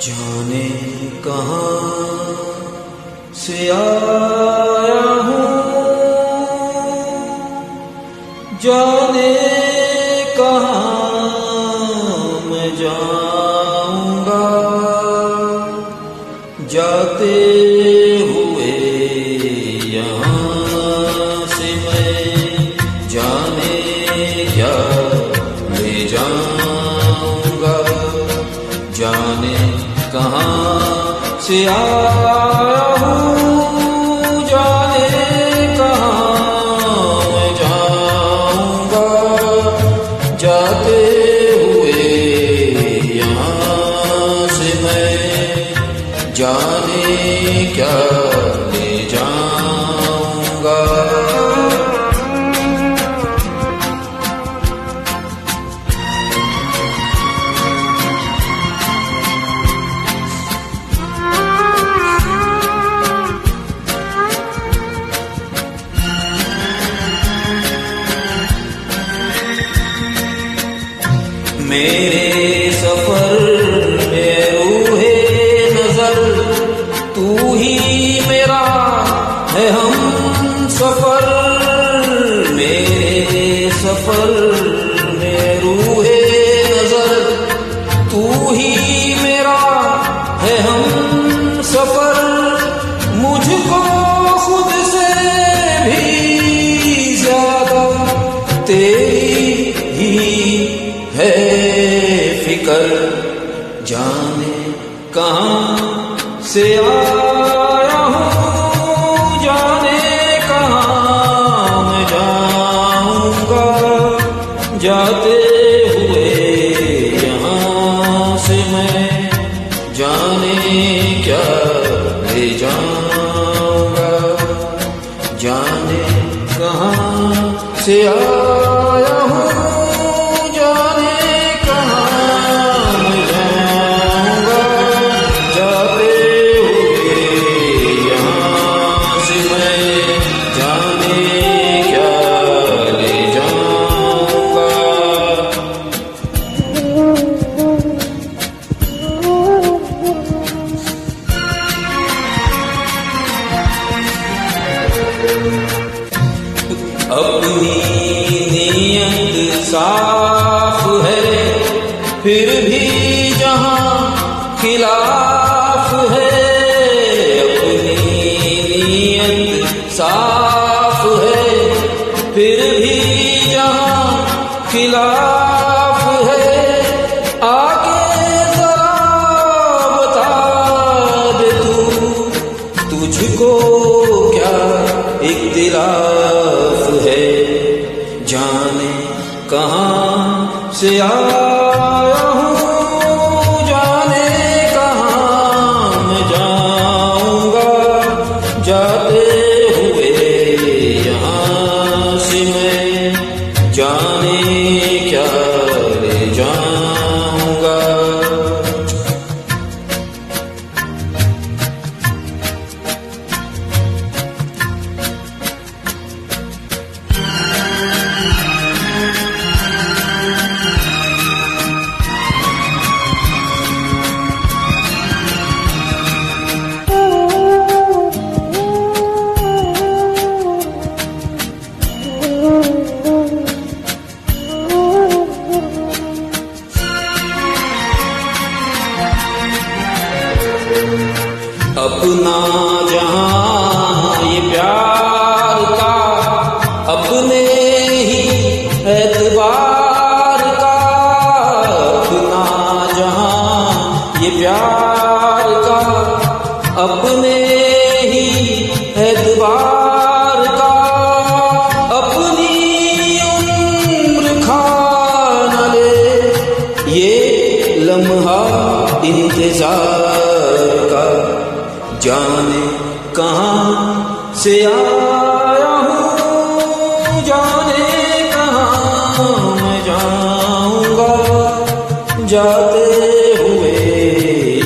जाने कहाँ से आया हूँ, जाने कहाँ मैं जाऊँगा, जाते हुए यहाँ से मैं जाने क्या ले जाऊँगा, जाने कहाँ से आया हूँ, जाने कहाँ मैं जाऊँगा, जाते हुए यहाँ से मैं जाने क्या ले जाऊँगा। मेरे सफर में रूहे नजर तू ही मेरा है हम सफर, मेरे सफर में रूहे नजर तू ही मेरा है हम सफर, मुझको खुद से भी ज्यादा तेरी ही है फिकर, जाने कहाँ से आया हूँ, जाने कहाँ मैं जाऊँगा, जाते हुए यहाँ से मैं जाने क्या ले जाऊँगा, जाने कहाँ से आया हूँ, अपनी नीयत साफ है फिर भी जहां खिलाफ है, अपनी नीयत साफ है फिर भी जहां खिलाफ है, आगे जरा बता दे तू तुझको क्या इख्तिलाफ है, जाने कहाँ से आया हूँ, जाने कहाँ मैं जाऊँगा, जाते हुए यहाँ से मैं जाने क्या ले जाऊँगा। अपना जहां ये प्यार का अपने ही एतबार का, अपना जहां ये प्यार का अपने ही एतबार का, अपनी उम्र खा न ले ये लम्हा इंतजार का, जाने कहाँ से आया हूँ, जाने कहाँ मैं जाऊँगा, जाते हुए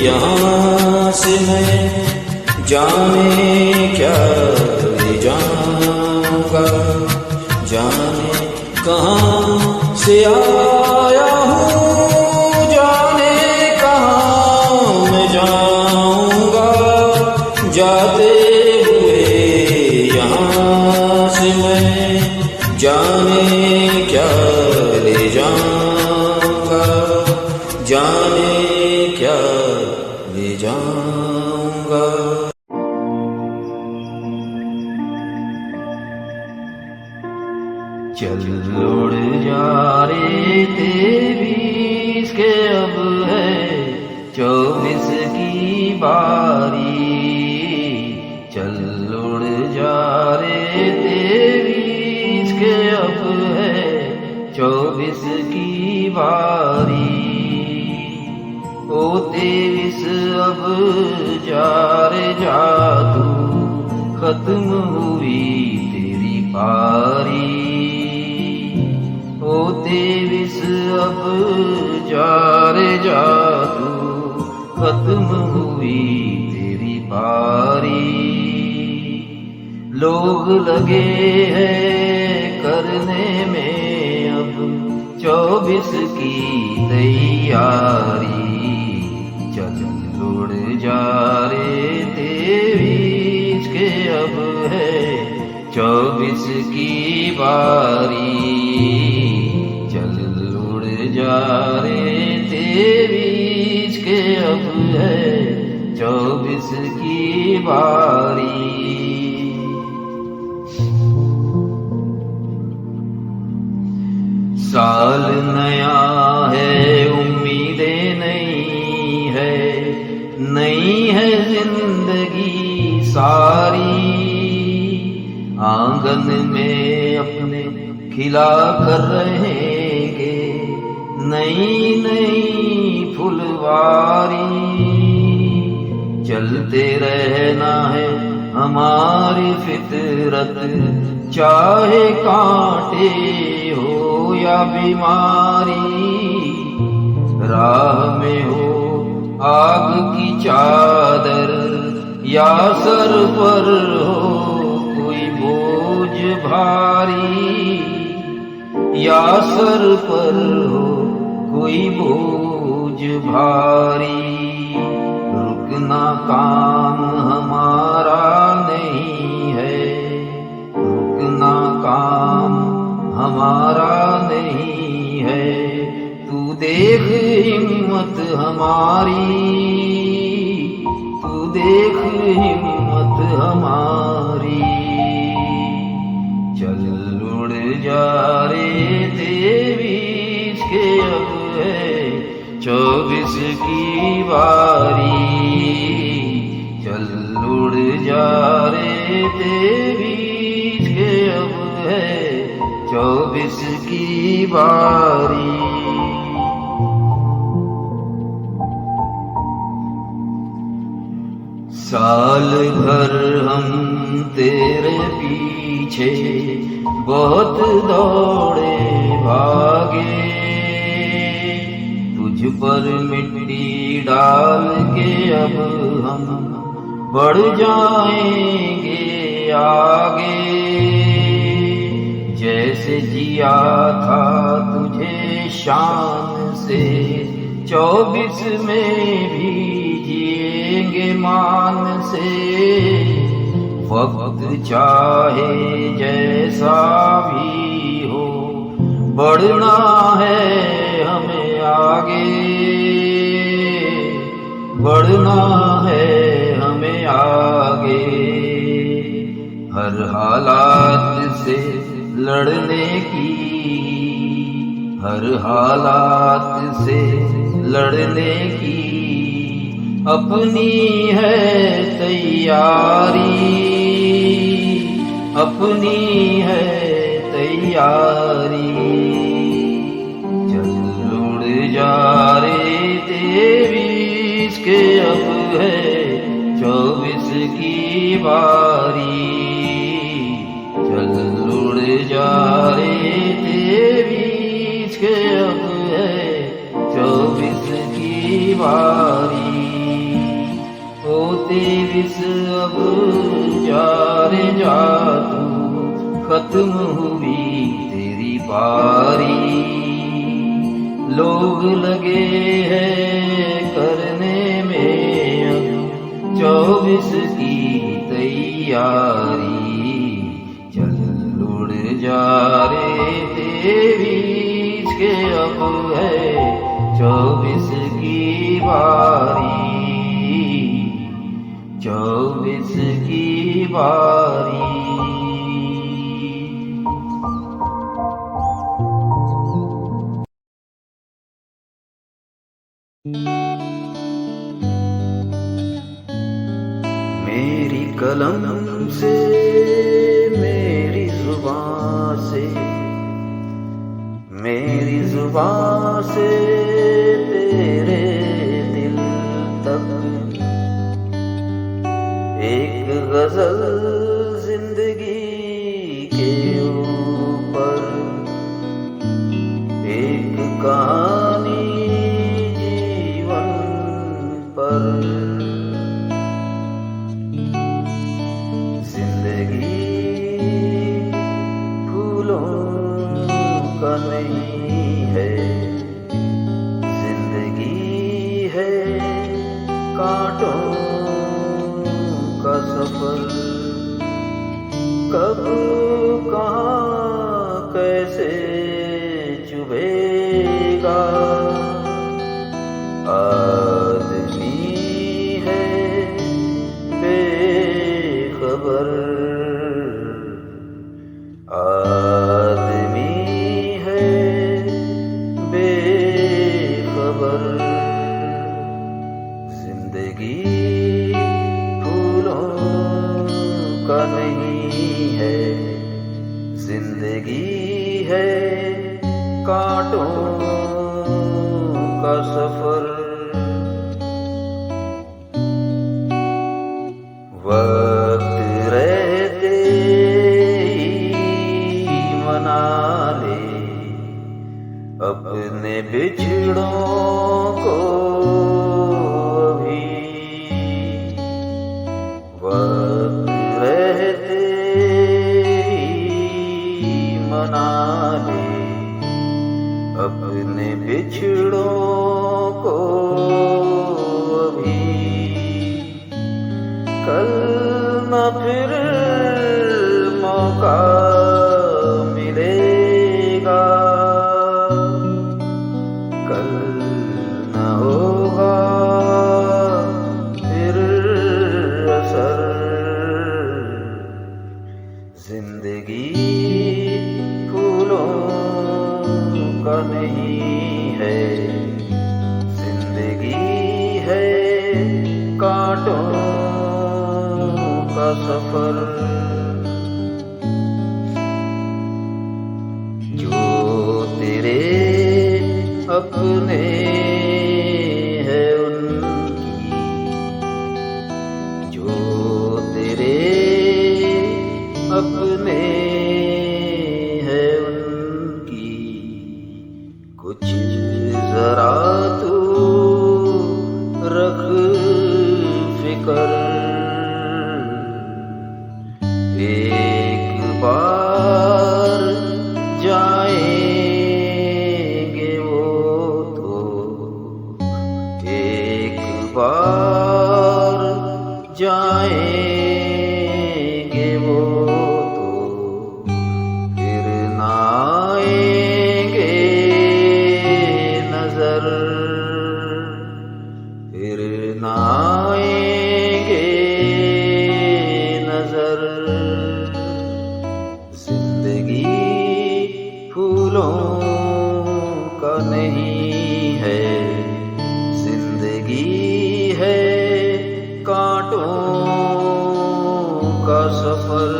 यहाँ से मैं जाने क्या ले जाऊँगा, जाने कहाँ से आया हूँ, जाने कहाँ मैं क्या ले जाऊंगा। चल उड़ जा रे 23 के अब है 24 की बारी। चल उड़ जा रे 23 के अब है 24 की बारी। ओ 23 अब जा रे जा तू, खत्म हुई तेरी पारी। ओ 23 अब जा रे जा तू, खत्म हुई तेरी पारी। लोग लगे हैं करने में अब 24 की तैयारी। चल उड़ जा रे 23 के अब है 24 की बारी। चल उड़ जा रे 23 के अब है 24 की बारी। साल नया है उम्मीदें नई है, नई है जिंदगी सारी। आंगन में अपने खिला कर रहेंगे नई नई फुलवारी। चलते रहना है हमारी फितरत, चाहे कांटे हो या बीमारी। राह में हो आग की चादर या सर पर हो कोई बोझ भारी। या सर पर हो कोई बोझ भारी। रुकना काम हमारा नहीं है, रुकना काम हमारा नहीं है। तू देख हिम्मत हमारी, तू देख हिम्मत हमारी। चल उड़ जा रे 23 के अब है 24 की बारी। चल उड़ जा रे 23 के अब है 24 की बारी। साल भर हम तेरे पीछे बहुत दौड़े भागे। तुझ पर मिट्टी डाल के अब हम बढ़ जाएंगे आगे। जैसे जिया था तुझे शान से 24 में भी जिएंगे मान से। वक्त चाहे जैसा भी हो बढ़ना है हमें आगे, बढ़ना है हमें आगे। हर हालात से लड़ने की, हर हालात से लड़ने की अपनी है तैयारी, अपनी है तैयारी। चल उड़ जा रे 23 के अब है 24 की बारी। चल उड़ जा रे 23 के अब है 24 की बारी। ओ 23 अब जा रे जा तू, खत्म हुई तेरी बारी। लोग लगे हैं करने में अब 24 की तैयारी। चल उड़ जा रे 23 के अब है 24 की बारी। बारी। मेरी कलम से मेरी जुबान से मेरी जुबान से तेरे दिल तक एक गजल जिंदगी के ऊपर, एक कहानी जीवन पर। जिंदगी फूलों का नहीं है, जिंदगी है कांटों का सफर। कब कहाँ कैसे चुभेगा, आदमी है बेखबर। आदमी है बेखबर। जिंदगी फूलों का नहीं है, जिंदगी है कांटों का सफर। वक्त रहते ही मना ले अपने बिछड़ों को अभी। वक्त रहते ही मना ले अपने बिछड़ों को अभी। कल न फिर मौका मिलेगा, कल न होगा फिर असर। जिंदगी फूलों का नहीं है, जिंदगी है कांटों का सफर। जो तेरे अपने है उनकी, जो तेरे अपने है उनकी, कुछ जरा तू रख फिकर। एक बार जाएंगे वो तो, एक बार जाएंगे वो तो, फिर ना आएंगे नजर, फिर ना आएंगे नजर। जिंदगी फूलों का नहीं है, जिंदगी है कांटों का सफर।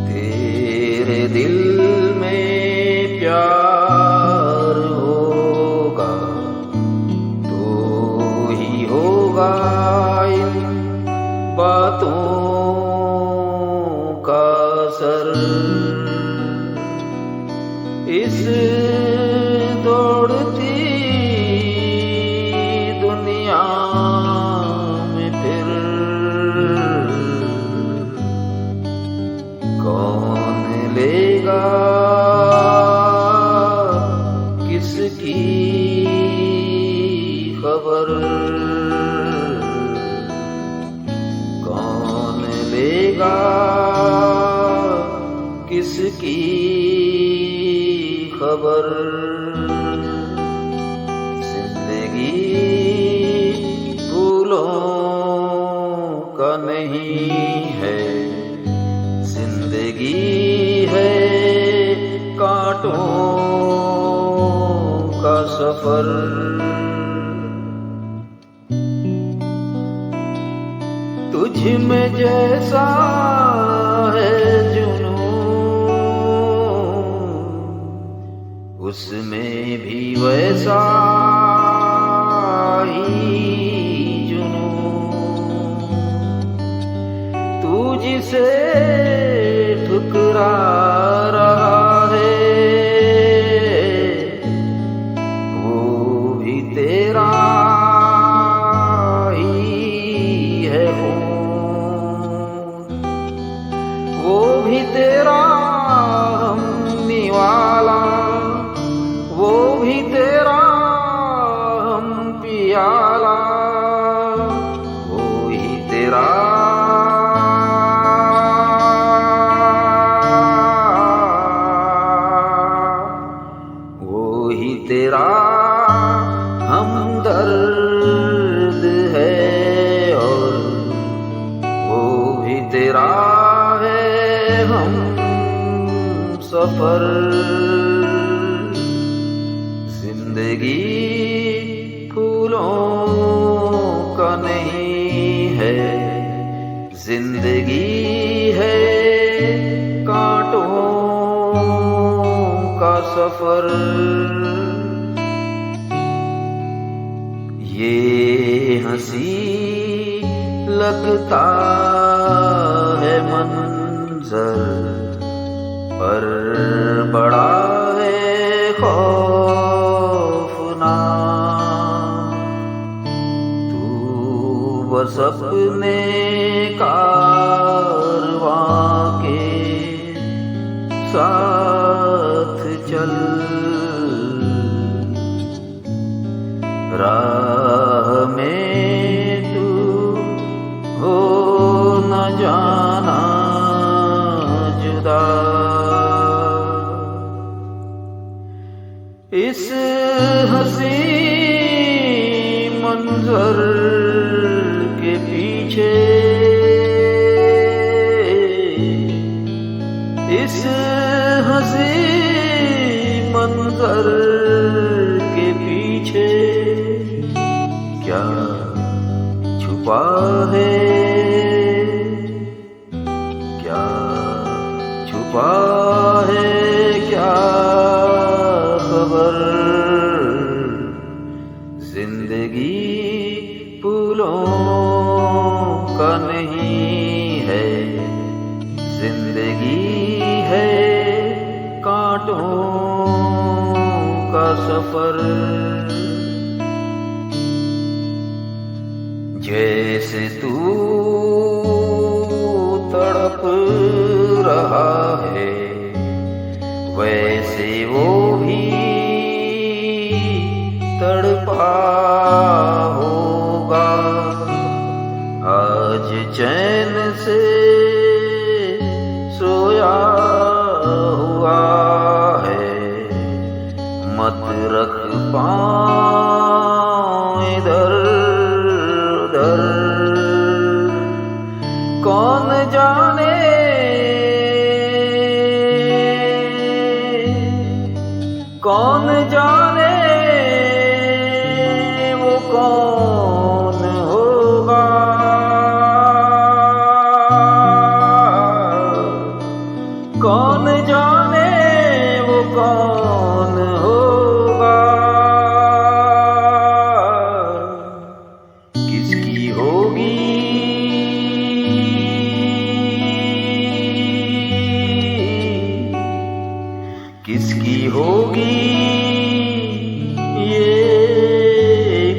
तेरे दिल में प्यार होगा तो ही होगा इन बातों का असर। इस दौड़ती दुनिया में फिर कौन लेगा किसकी खबर, कौन लेगा किसकी खबर। जिंदगी सफर। तुझ में जैसा है जुनून, उसमें भी वैसा ही जुनून। तू जिसे ठुकरा रहा है, वो भी तेरा भी तेरा हमनी वाला, वो भी तेरा हम पियाला, वो ही तेरा हमदर्द है, और वो भी तेरा हम सफर। जिंदगी फूलों का नहीं है, जिंदगी है कांटों का सफर। ये हंसी लगता है मंजर, पर बड़ा है खौफनाक। तू बस अपने कारवां के साथ चल, राह में तू हो न जाना जुदा। इस हंसी मंजर के पीछे, इस हंसी मंजर के पीछे क्या छुपा है, क्या छुपा है, क्या खबर। जिंदगी फूलों का नहीं है, जिंदगी है कांटों का सफर। जैसे तू तड़प रहा है, वैसे वो भी तड़पा होगा। आज चैन से सोया हुआ है, मत रख पाँव इधर उधर। कौन जाने कौन जाने वो कौन होगा, कौन जाने वो कौन होगा। किसकी होगी किसकी होगी ये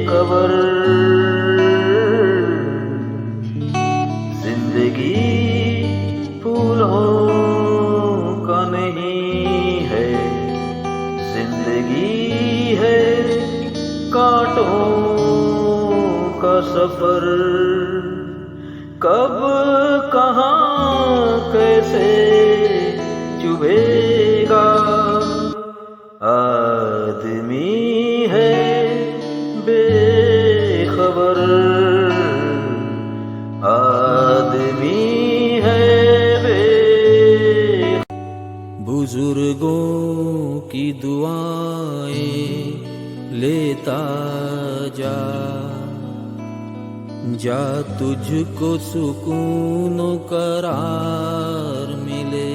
कबर। जिंदगी फूलों का नहीं है, जिंदगी है कांटों का सफर। कब कहाँ कैसे चुभेगा, आदमी है बेखबर, आदमी है बुजुर्गों की दुआएं लेता जा, जा तुझको सुकून करार मिले।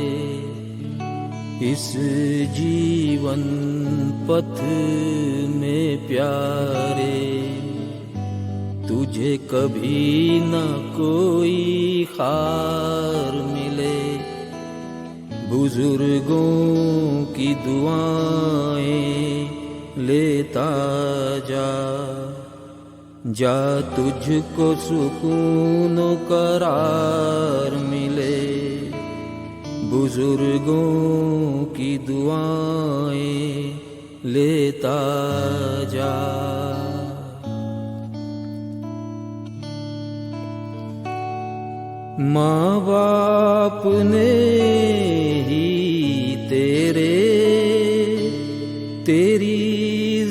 इस जीवन पथ में प्यारे, तुझे कभी न कोई खार मिले। बुजुर्गों की दुआएं लेता जा, जा तुझको सुकून करार मिले। बुजुर्गों की दुआएं लेता जा। माँ बाप ने ही तेरी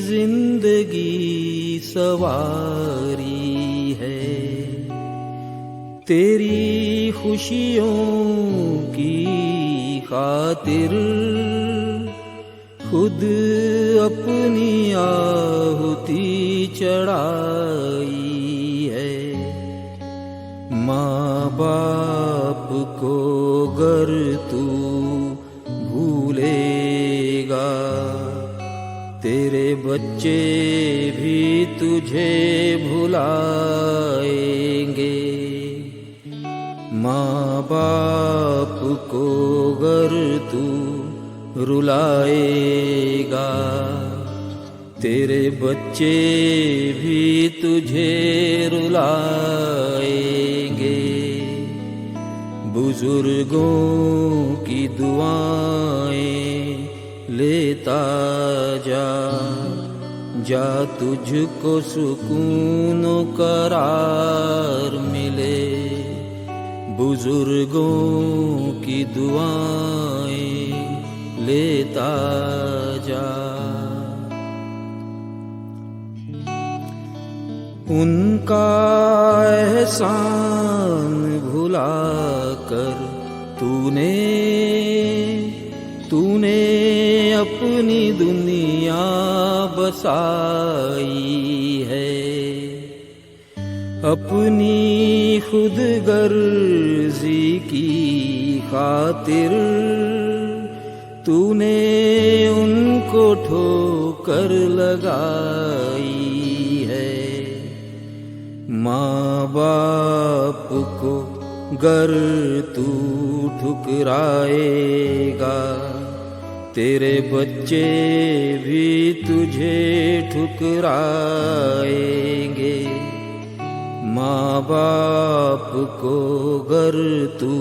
जिंदगी सवारी है। तेरी खुशियों की खातिर खुद अपनी आहुति चढ़ाई है। माँ बाप को गर तू भूलेगा, तेरे बच्चे भी तुझे भुलाएंगे। माँ बाप को गर तू रुलाएगा, तेरे बच्चे भी तुझे रुलाएंगे। बुजुर्गों की दुआएं लेता जा, जा तुझको सुकून करार मिले। बुजुर्गों की दुआएं लेता जा। उनका एहसान भुलाकर तूने अपनी दुनिया बसाई है। अपनी खुदगर्जी की खातिर तूने उनको ठोकर लगाई है। माँ बाप को गर तू ठुकराएगा, तेरे बच्चे भी तुझे ठुकराएंगे। माँ बाप को गर तू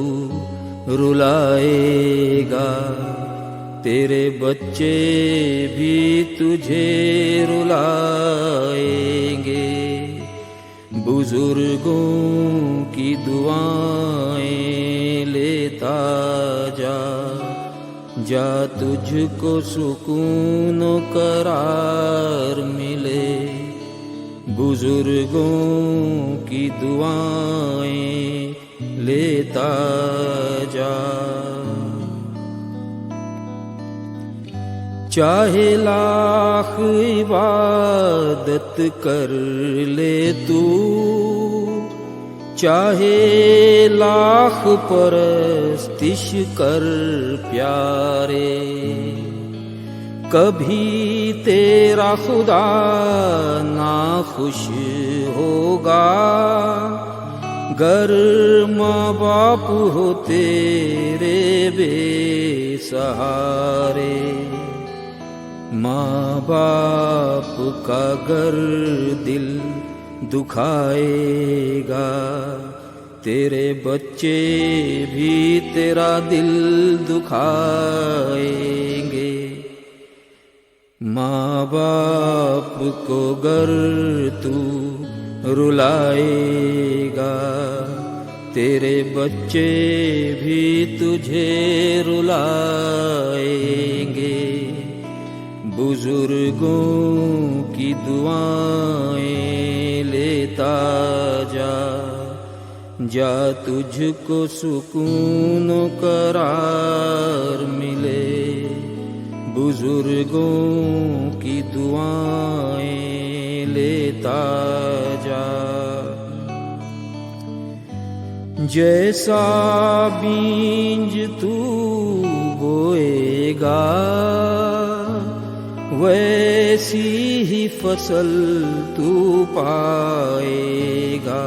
रुलाएगा, तेरे बच्चे भी तुझे रुलाएंगे। बुजुर्गों की दुआएं लेता जा, जा तुझको सुकून करार मिले। बुजुर्गों की दुआएं लेता जा। चाहे लाख इबादत कर ले तू, चाहे लाख परस्तिश कर प्यारे, कभी तेरा खुदा ना खुश होगा। गर माँ बाप हो तेरे बेसहारे, माँ बाप का गर दिल दुखाएगा, तेरे बच्चे भी तेरा दिल दुखाएंगे। माँ बाप को गर तू रुलाएगा, तेरे बच्चे भी तुझे रुलाएंगे। बुजुर्गों की दुआएं लेता जा, जा तुझको सुकून करार मिले। बुजुर्गों की दुआएं लेता जा। जैसा बीज तू बोएगा वैसी ही फसल तू पाएगा।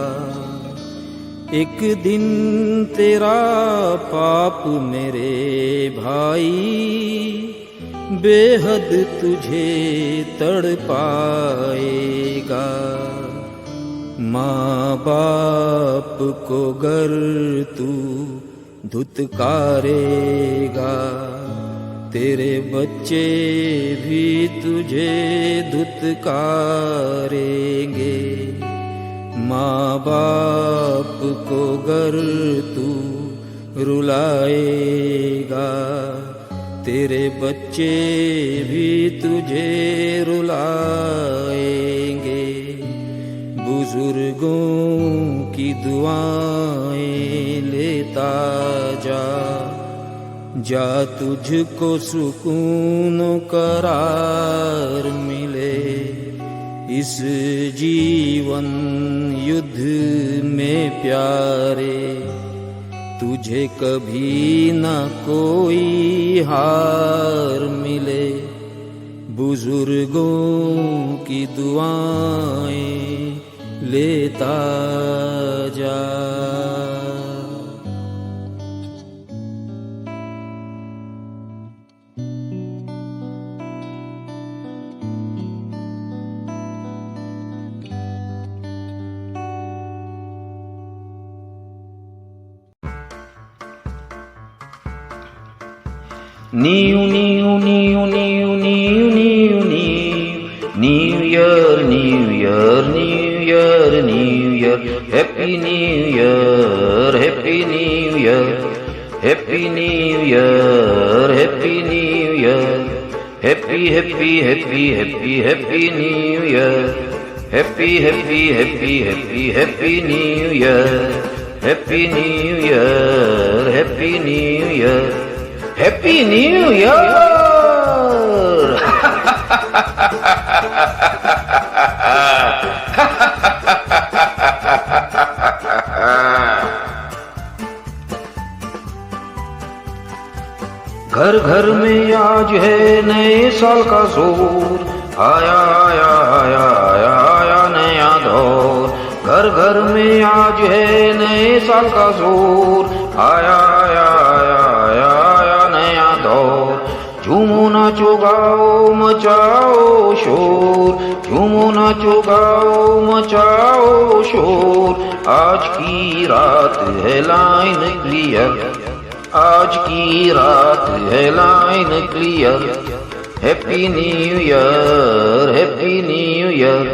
एक दिन तेरा पाप मेरे भाई बेहद तुझे तड़पाएगा। माँ बाप को गर तू धुतकारेगा तेरे बच्चे भी तुझे धुतकारेंगे। माँ बाप को गर तू रुलाएगा तेरे बच्चे भी तुझे रुलाएंगे। बुजुर्गों की दुआएं लेता जा, जा तुझको सुकून करार मिले। इस जीवन युद्ध में प्यारे तुझे कभी न कोई हार मिले। बुजुर्गों की दुआएं लेता जा। New, new, new, new, new, new, new, New Year, New Year, New Year, New Year, Happy New Year, Happy New Year, Happy New Year, Happy New Year, Happy, happy, happy, happy, happy New Year, Happy, happy, happy, happy, happy New Year, Happy New Year, Happy New Year. Happy New Year! घर घर में आज है नए साल का जोर, आया आया आया आया आया नया दौर। घर घर में आज है नए साल का जोर, आया आया आया आया आया नया दौर। झूमो नाचो गाओ मचाओ शोर, झूमो नाचो गाओ मचाओ शोर। आज की रात है लाइन क्लियर, आज की रात है line clear. Happy new year, happy new year,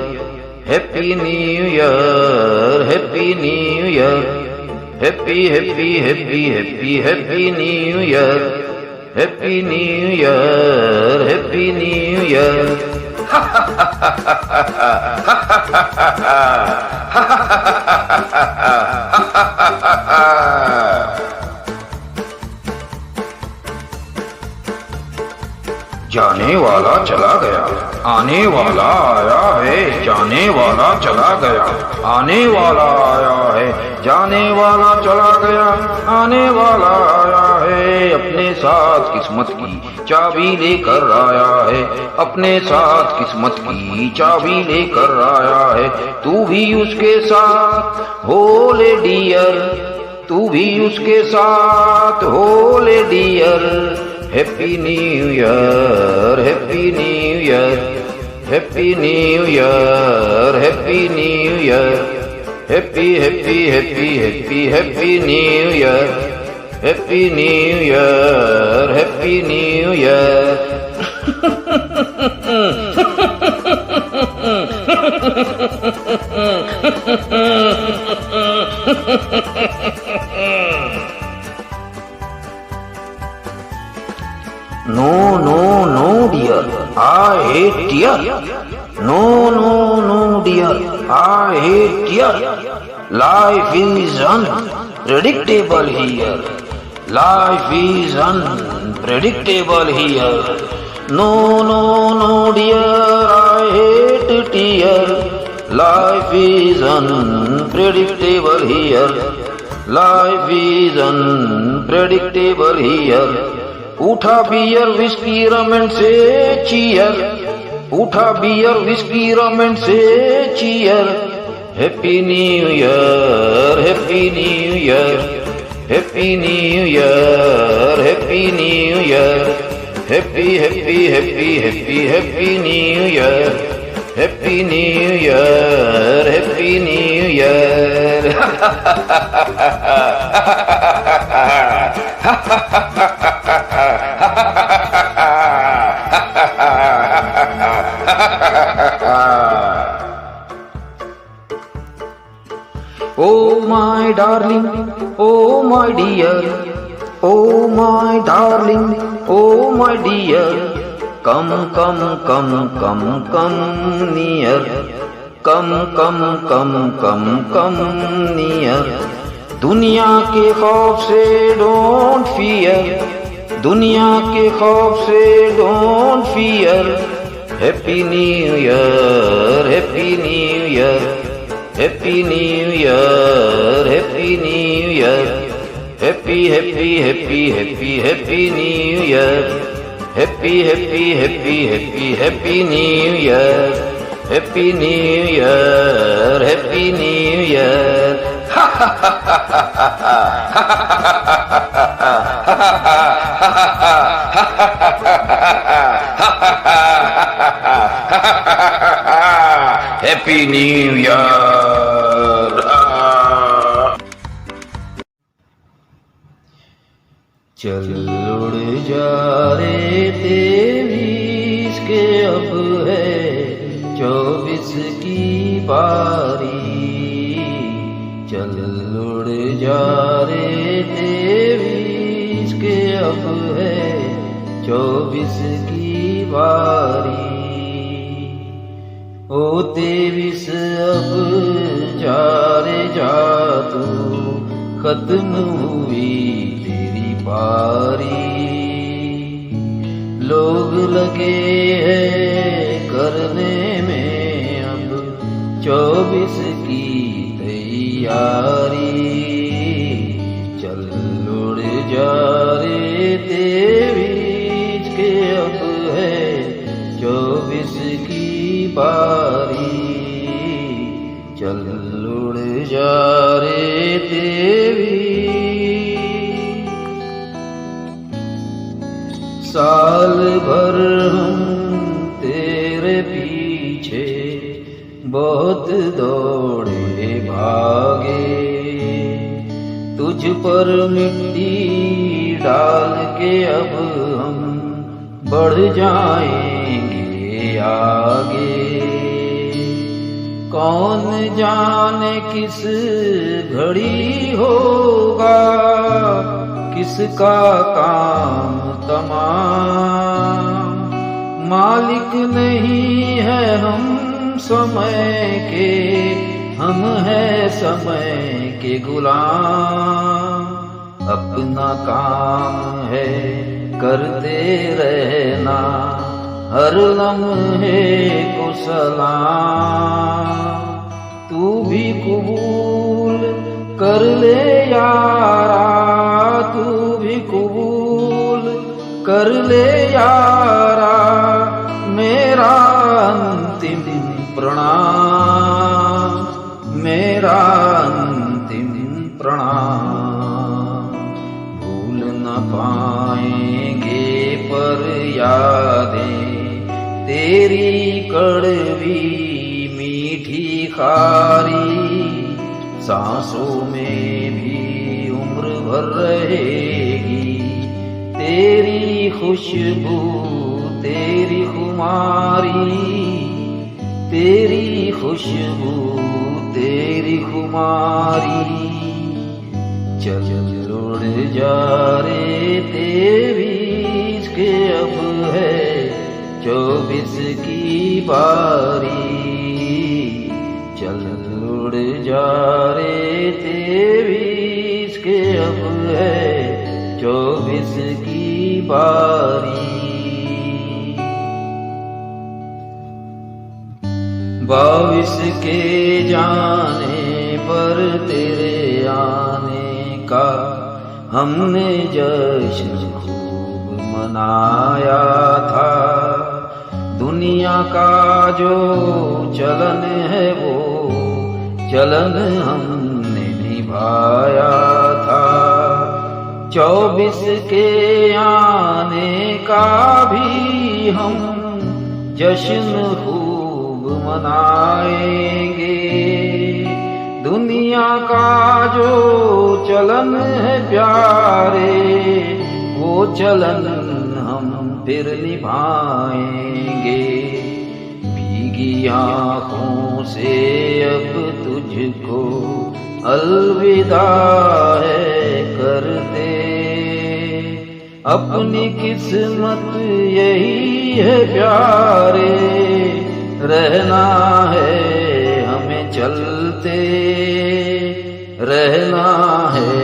happy new year, happy new year, happy happy happy happy happy new year, happy new year, happy new year. जाने वाला चला गया, आने वाला आया है। जाने वाला चला गया, आने वाला आया है। जाने वाला चला गया, आने वाला आया है। अपने साथ किस्मत की चाबी लेकर आया है, अपने साथ किस्मत की चाबी लेकर आया है। तू भी उसके साथ हो ले डियर, तू भी उसके साथ हो ले dear. Happy New Year, Happy New Year, Happy New Year, Happy New Year, Happy happy happy happy happy New Year, Happy New Year, Happy New Year. No, no, no, dear, I hate tear. No, no, no, dear, I hate tear. Life is unpredictable here. Life is unpredictable here. No, no, no, dear, I hate tear. Life is unpredictable here. Life is unpredictable here. उठा beer whisky rum and say cheer. उठा beer whisky rum and say cheer. Happy new year, happy new year, happy new year, happy new year, happy happy happy happy happy new year, happy new year, happy new year. Oh my darling, oh my dear, oh my darling, oh my dear, come come come come come near, come come come come come near. दुनिया के खौफ से don't fear, दुनिया के खौफ से don't fear. Happy New Year, Happy New Year, Happy New Year, Happy New Year, Happy Happy Happy Happy Happy New Year, Happy Happy Happy Happy Happy New Year, Happy New Year, Happy New Year. Happy New Year. चल उड़ जा रे 23 के अब है 24 की बारी. चल उड़ जा रे 23 के अब है 24 की बारी. ओ 23 अब जा रे जा तू, खत्म हुई तेरी पारी. लोग लगे हैं करने में अब 24 की तैयारी. चल उड़ जा रे 23 के अब है 24 की बारी. चल उड़ जा रे 23. साल भर हम तेरे पीछे बहुत दौड़े भागे. तुझ पर मिट्टी डाल के अब हम बढ़ जाएंगे आगे. कौन जाने किस घड़ी होगा किसका काम तमाम. मालिक नहीं है हम समय के, हम हैं समय के गुलाम. अपना काम है करते रहना, हर लम्हे को सलाम. तू भी कबूल कर ले यारा, तू भी कबूल कर ले यारा मेरा अंतिम प्रणाम, मेरा अंतिम प्रणाम. भूल न पाएंगे पर यादें तेरी कड़वी मीठी खारी. सांसों में भी उम्र भर रहेगी तेरी खुशबू तेरी खुमारी. तेरी खुशबू तेरी खुमारी. चल उड़ जा रे 23 के अब है 24 की बारी. चल उड़ जा रे 23 के अब है 24 की बारी. 22 के जाने पर तेरे आने का हमने जश्न खूब मनाया था। दुनिया का जो चलन है वो चलन हमने निभाया था। 24 के आने का भी हम जश्न खूब मनाएंगे। दुनिया का जो चलन है प्यारे वो चलन हम फिर निभाएंगे। भीगी आँखों से अब तुझको अलविदा है करते। अपनी किस्मत यही है प्यारे, रहना है हमें चलते, रहना है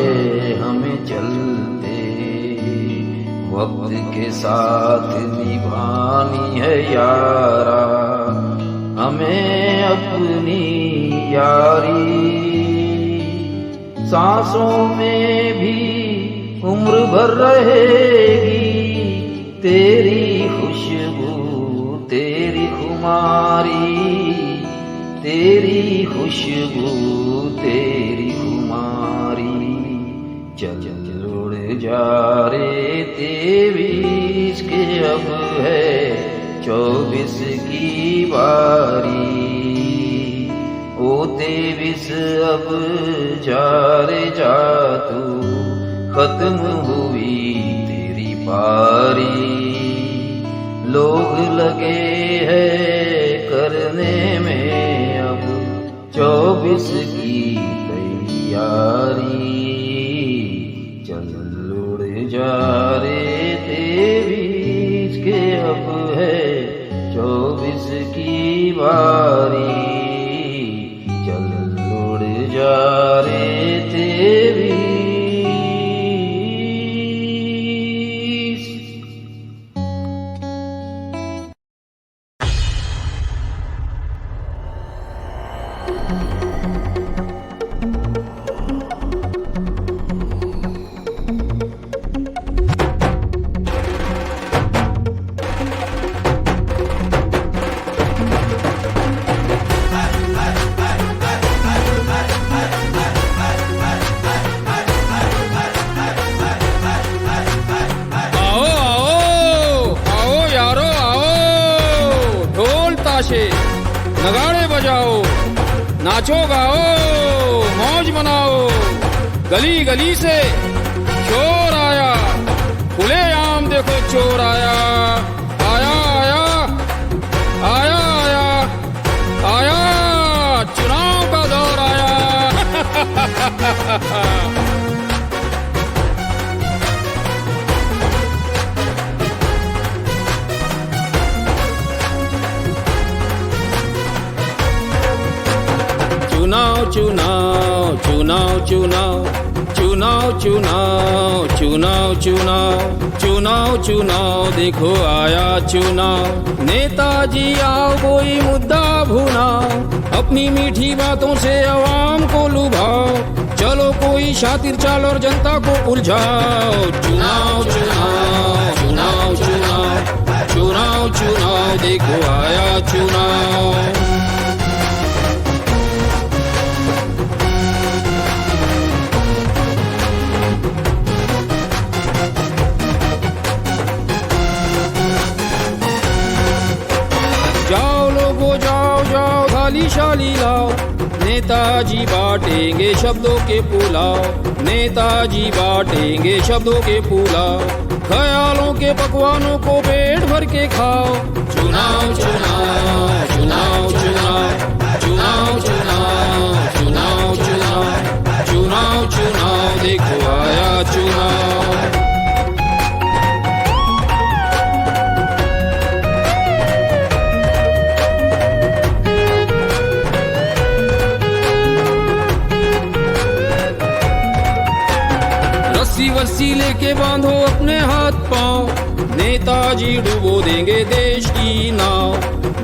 हमें चलते। वक्त के साथ निभानी है यारा हमें अपनी यारी। सांसों में भी उम्र भर रहेगी तेरी खुशबू तेरी खुमारी, तेरी खुशबू तेरी खुमारी। चल उड़ जा रे 23 के अब है 24 की बारी। ओ 23 अब जा रे जा तू, खत्म हुई तेरी पारी। लोग लगे हैं करने में अब 24 की तैयारी। चल उड़ जा रे 23 के अब है 24 की बारी। चल उड़ जा रे 23। नगाड़े बजाओ, नाचो गाओ, मौज मनाओ। गली गली से चोर आया, खुलेआम देखो चोर आया। आया आया आया आया आया, चुनाव का दौर आया। चुनाव चुनाव चुनाव चुनाव चुनाव चुनाव चुनाव चुनाव चुनाव देखो आया चुनाव। नेताजी आओ कोई मुद्दा भुनाओ, अपनी मीठी बातों से आवाम को लुभाओ। चलो कोई शातिर चाल और जनता को उलझाओ। चुनाव चुनाव चुनाव चुनाव चुनाव चुनाव देखो आया चुनाव। जाओ लोगो जाओ जाओ थाली शाली लाओ, नेताजी बांटेंगे शब्दों के पुलाव। नेताजी बांटेंगे शब्दों के पुलाव, ख्यालों के पकवानों को पेट भर के खाओ। चुनाव चुनाव चुनाव चुनाव चुनाव चुनाव चुनाव चुनाव चुनाव चुनाव देखो आया चुनाव। रस्सी वस्सी लेके बांधो अपने हाथ पांव, नेताजी डुबो देंगे देश की नाव,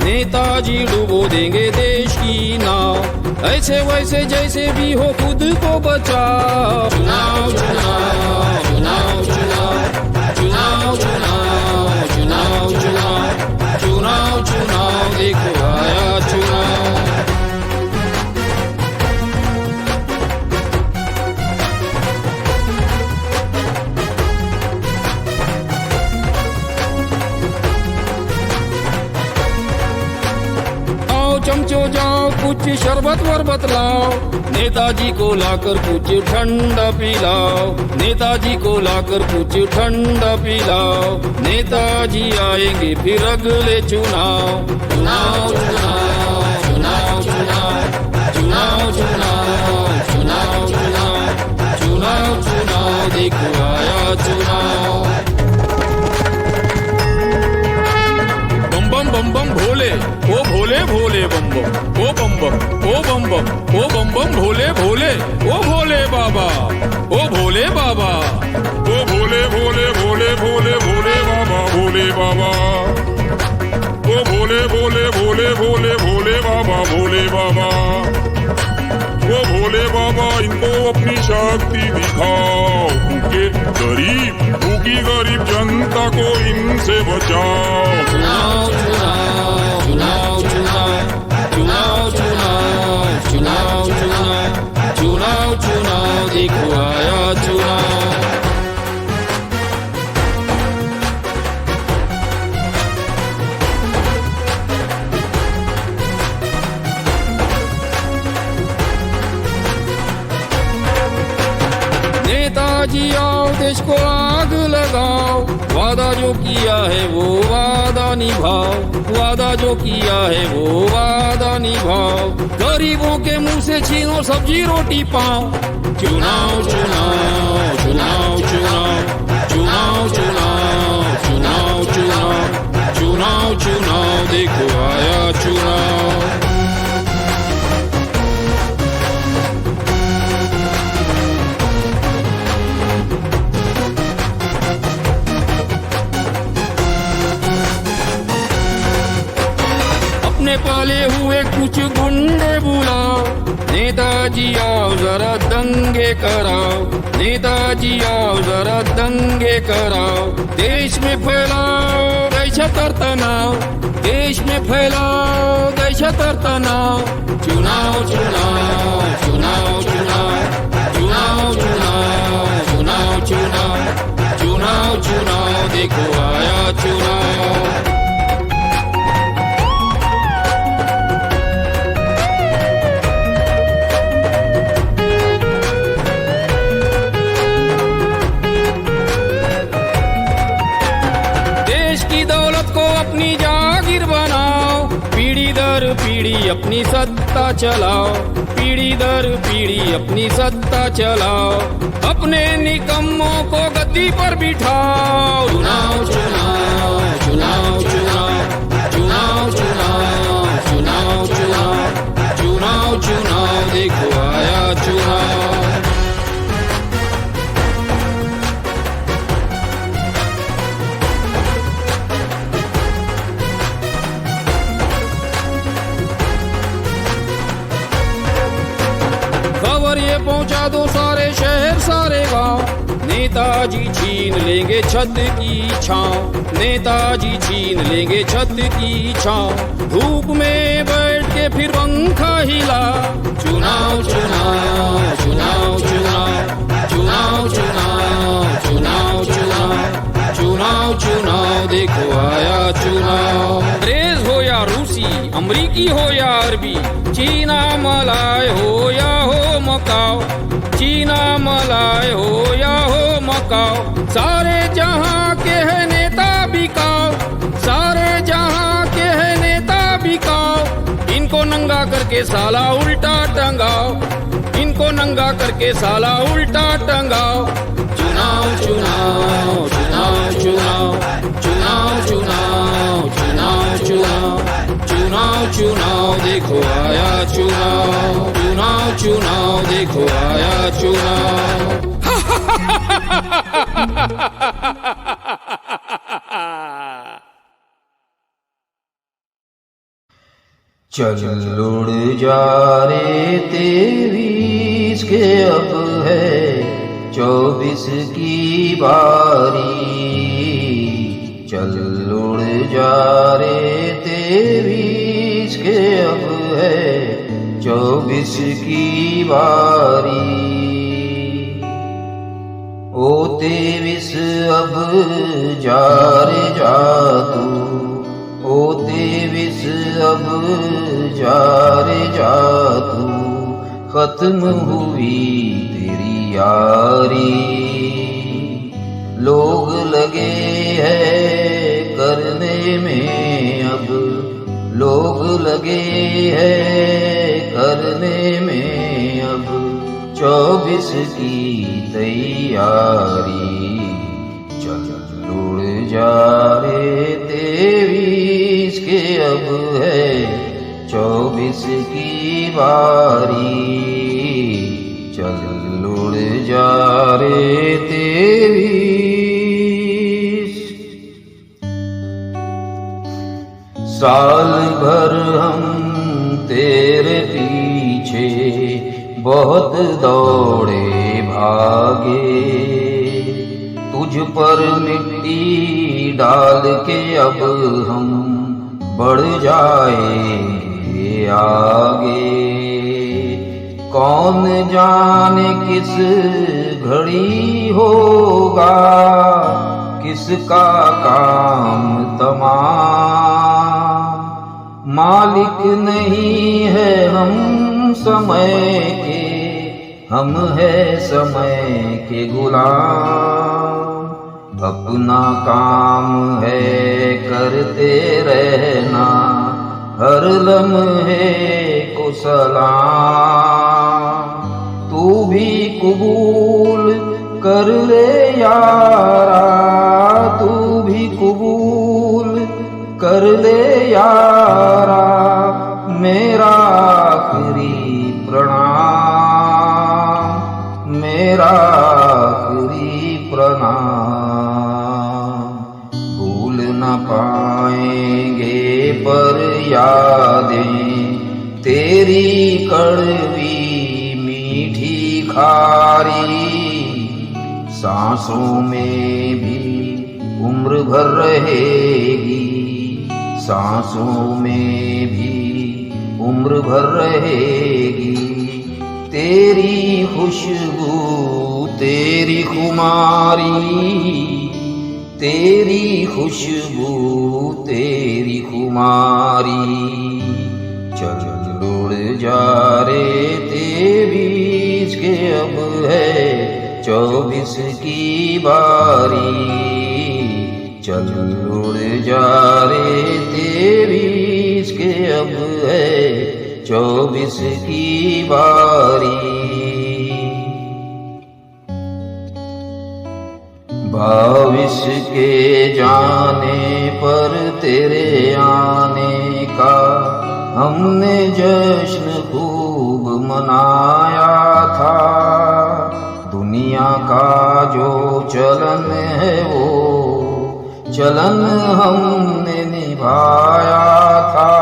नेताजी डुबो देंगे देश की नाव। ऐसे वैसे जैसे भी हो खुद को बचाओ। चुनाव चुनाव चुनाव चुनाव चुनाव चुनाव चुनाव चुनाव चुनाव चुनाव देखो आया चुनाव। चमचो जाओ कुछ शरबत वरबत लाओ, नेताजी को लाकर कुछ ठंडा पिलाओ, नेताजी को लाकर कुछ ठंडा पिलाओ। नेताजी आएंगे फिर अगले चुनाव। चुनाव चुनाव चुनाव चुनाव चुनाव चुनाव चुनाव चुनाव चुनाव चुनाव देखो आया चुनाव। बम बम बम भोले, ओ भोले भोले बम बम, ओ बम बम, ओ बम बम, ओ बम बम भोले भोले, ओ भोले बाबा, ओ भोले बाबा, ओ भोले भोले भोले भोले भोले बाबा, भोले बाबा, ओ भोले भोले भोले भोले भोले बाबा, भोले बाबा, ओ भोले बाबा, इनको अपनी शक्ति दिखाओ, भूखी गरीब जनता को इनसे बचाओ। चुनाव चुनाव चुनाव चुनाव चुनाव चुनाव चुनाव चुनाव चुनाव चुनाव देखो आया चुनाव। नेताजी आओ देश को आग लगाओ, वादा जो किया है वो वादा निभाओ, वादा जो किया है वो वादा निभाओ। गरीबों के मुंह से छीनो सब्जी रोटी पाओ। चुनाव चुनाव चुनाव चुनाव चुनाव चुनाव चुनाव चुनाव चुनाव चुनाव देखो आया चुनाव। पाले हुए कुछ गुंडे बुलाओ, नेताजी आओ जरा दंगे कराओ, नेताजी आओ जरा दंगे कराओ। देश में फैलाओ दहशत और तनाव, देश में फैलाओ दहशत और तनाव। चुनाव चुनाव चुनाव चुनाव चुनाव चुनाव चुनाव चुनाव चुनाव चुनाव देखो आया चुनाव। अपनी जागीर बनाओ, पीढ़ी दर पीढ़ी अपनी सत्ता चलाओ, पीढ़ी दर पीढ़ी अपनी सत्ता चलाओ। अपने निकम्मों को गद्दी पर बिठाओ। चुनाव चुनाव चुनाव चुनाव चुनाव चुनाव चुनाव चुनाव चुनाव चुनाव देखो आया चुनाव। ये पहुंचा दो सारे शहर सारे गांव, नेताजी छीन लेंगे छत की छांव, नेताजी छीन लेंगे छत की छांव। धूप में बैठ के फिर पंखा हिला। चुनाव चुनाव चुनाव चुनाव चुनाव चुनाव चुनाव चुनाव चुनाव चुनाव देखो आया चुनाव। अंग्रेज हो या रूसी, अमरीकी हो या अरबी, चीना मलाय हो या हो मकाओ, चीना मलाय हो या हो मकाओ। सारे जहां के है नेता बिकाओ, सारे जहां के है नेता बिकाओ। इनको नंगा करके साला उल्टा टंगाओ, इनको नंगा करके साला उल्टा टंगाओ। चुनाव चुनाव चुनाव चुनाव चुनाव चुनाव चुनाव चुनाव चुनाव चुनाव देखो आया चुनाव। चुनाव चुनाव देखो आया चुनाव। चल उड़ जा रे 23 के अब है 24 की बारी। चल उड़ जा रे 23 के अब है 24 की बारी। ओ 23 अब जा रे जा तू, ओ 23 अब जा रे जा तू, खत्म हुई तेरी यारी। लोग लगे हैं करने में अब, लोग लगे हैं करने में अब 24 की तैयारी। चल उड़ जा रे 23 के अब है 24 की बारी। चल उड़ जा रे 23। साल भर हम तेरे पीछे बहुत दौड़े भागे, तुझ पर मिट्टी डाल के अब हम बढ़ जाएंगे आगे। कौन जाने किस घड़ी होगा किसका काम तमाम। मालिक नहीं है हम समय के, हम है समय के गुलाम। अपना काम है करते रहना हर लम्हे को सलाम। तू भी कबूल कर ले यारा, तू भी कबूल कर ले यारा मेरा आखिरी प्रणाम, मेरा आखिरी प्रणाम। भूल न पाएंगे पर यादें तेरी कड़वी मीठी खारी। सांसों में भी उम्र भर रहेगी, सांसों में भी उम्र भर रहेगी तेरी खुशबू तेरी खुमारी, तेरी खुशबू तेरी खुमारी। चल उड़ जा रे 23 के अब है 24 की बारी। चल उड़ जा रे 23 के अब है 24 की बारी। 22 के जाने पर तेरे आने का हमने जश्न खूब मनाया था। दुनिया का जो चलन है वो चलन हमने निभाया था।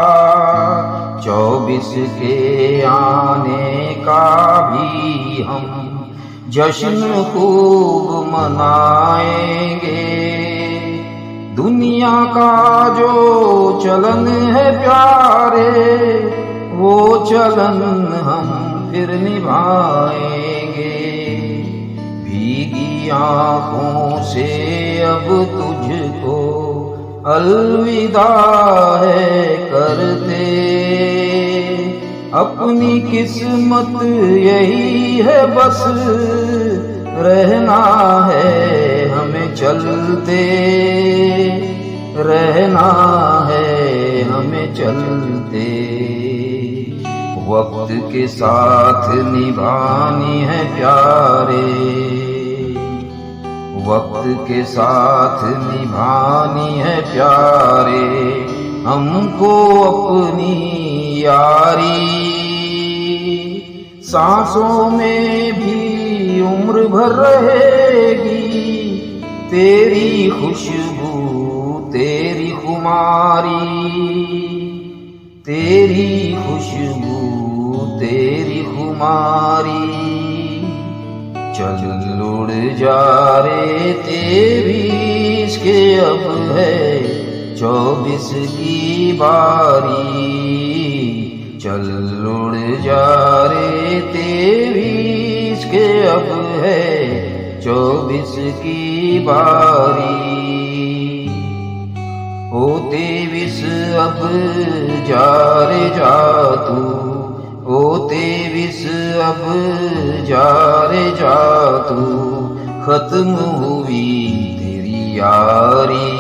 24 के आने का भी हम जश्न खूब मनाएंगे। दुनिया का जो चलन है प्यारे वो चलन हम फिर निभाएंगे। भीगी आँखों से अब तुझको अलविदा है करते। अपनी किस्मत यही है बस रहना है हमें चलते, रहना है हमें चलते। वक्त के साथ निभानी है प्यारे, वक्त के साथ निभानी है प्यारे हमको अपनी यारी। सांसों में भी उम्र भर रहेगी तेरी खुशबू तेरी खुमारी। तेरी खुशबू तेरी खुमारी, चल उड़ जा रे 23 के अब है 24 की बारी, चल उड़ जा रे 23 के अब है 24 की बारी। ओ 23 अब जा रे जा तू, ओ 23 अब जा रे जा तू, खत्म हुई तेरी यारी।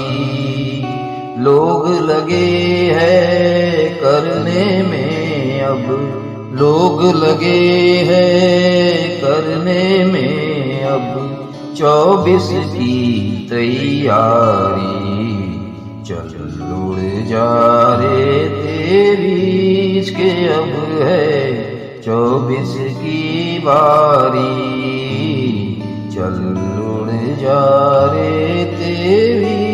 लोग लगे हैं करने में अब, लोग लगे हैं करने में अब 24 की तैयारी, चल उड़ जा रे 23 के अब है 24 की बारी, चल उड़ जा रे 23